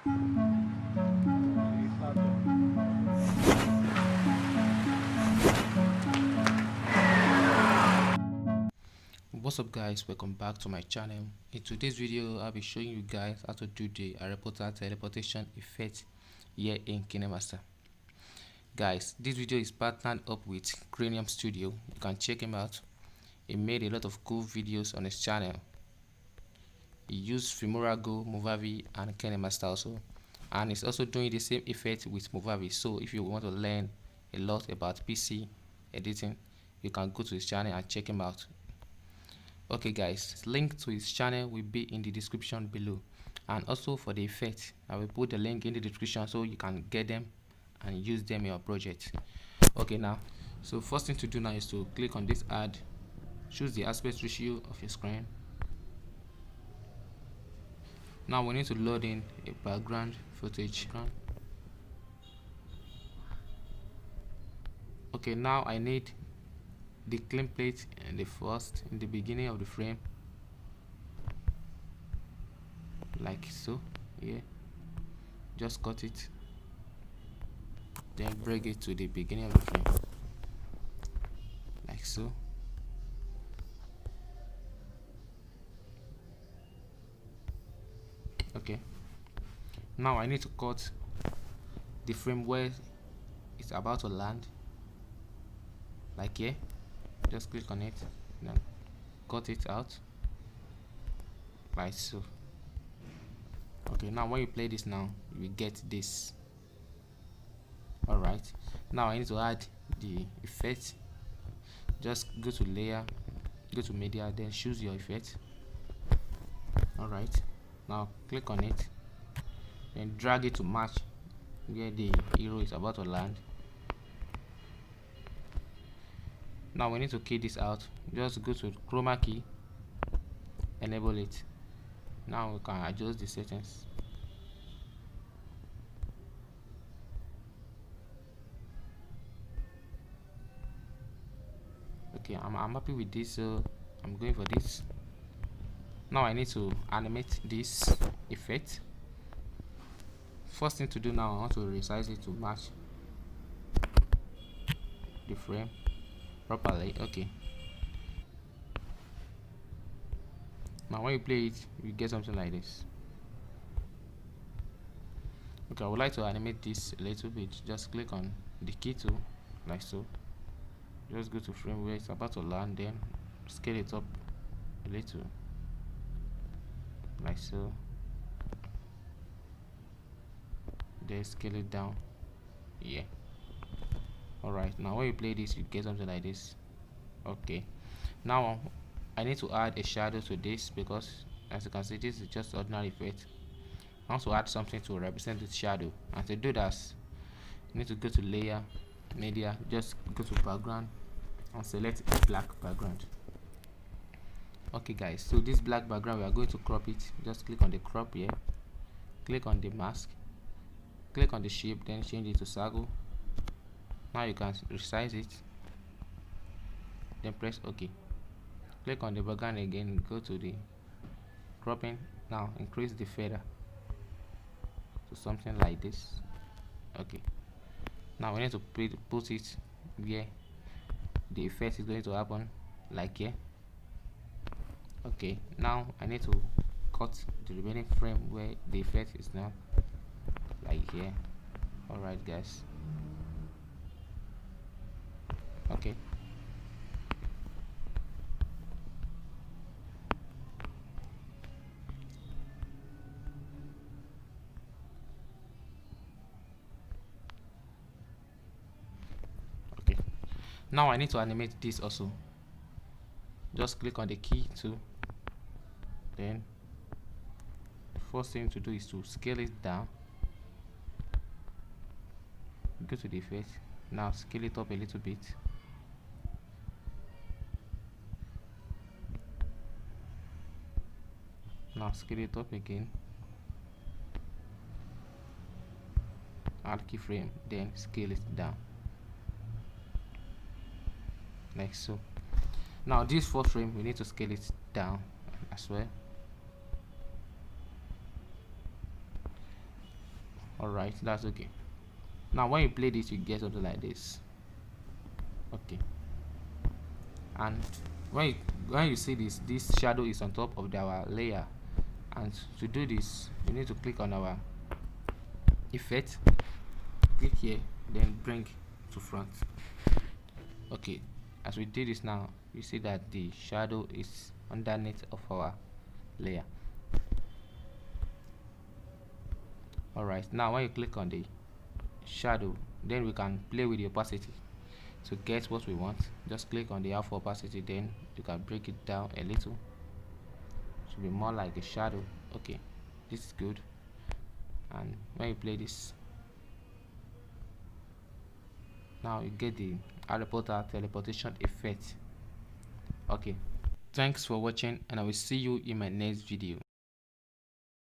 What's up guys, welcome back to my channel. In today's video I'll be showing you guys how to do the reporter teleportation effect here in Kinemaster. Guys, this video is partnered up with Kinemaster. You can check him out. He made a lot of cool videos on his channel. He used Filmora Go, Movavi and Kinemaster also, and he's also doing the same effect with Movavi. So if you want to learn a lot about PC editing, you can go to his channel and check him out. Okay guys, link to his channel will be in the description below, and also for the effect I will put the link in the description so you can get them and use them in your project. Okay, now so first thing to do now is to click on this add, choose the aspect ratio of your screen. Now we need to load in a background footage. Okay, now I need the clean plate in the beginning of the frame, like so. Yeah, just cut it, then bring it to the beginning of the frame, like so. Okay, now I need to cut the frame where it's about to land, like here. Just click on it, then cut it out, like so. Okay, now when you play this now, you get this. Alright, now I need to add the effect. Just go to layer, go to media, then choose your effect. Alright, now click on it, then drag it to match where the hero is about to land. Now we need to key this out. Just go to chroma key, enable it. Now we can adjust the settings. Okay, I'm happy with this, so I'm going for this. Now I need to animate this effect. First thing to do now, I want to resize it to match the frame properly. Okay, now when you play it, you get something like this. Okay, I would like to animate this a little bit. Just click on the key tool, like so. Just go to frame where it's about to land, then scale it up a little, like so. Then scale it down. Yeah. Alright, now when you play this, you get something like this. Okay, now I need to add a shadow to this, because as you can see, this is just ordinary effect. I want to add something to represent this shadow, and to do that, you need to go to layer, media, just go to background and select a black background. Okay guys, so this black background, we are going to crop it. Just click on the crop here, click on the mask, click on the shape, then change it to circle. Now you can resize it, then press OK. Click on the background again, go to the cropping. Now increase the feather to something like this. Okay, now we need to put it where the effect is going to happen, like here. Okay, now I need to cut the remaining frame where the effect is now, like here. Alright guys, okay. Okay, now I need to animate this also. Just click on the key tool, then the first thing to do is to scale it down. Go to the effect, now scale it up a little bit. Now scale it up again, add keyframe, then scale it down, like so. Now this fourth frame, we need to scale it down as well. Alright, that's okay. Now when you play this, you get something like this. Okay, and when you see this shadow is on top of our layer, and to do this you need to click on our effect, click here, then bring to front. Okay, as we do this now, you see that the shadow is underneath of our layer. Alright, now when you click on the shadow, then we can play with the opacity to get what we want. Just click on the alpha opacity, then you can break it down a little to be more like a shadow. Okay, this is good. And when you play this, now you get the Harry Potter teleportation effect. Okay, thanks for watching, and I will see you in my next video.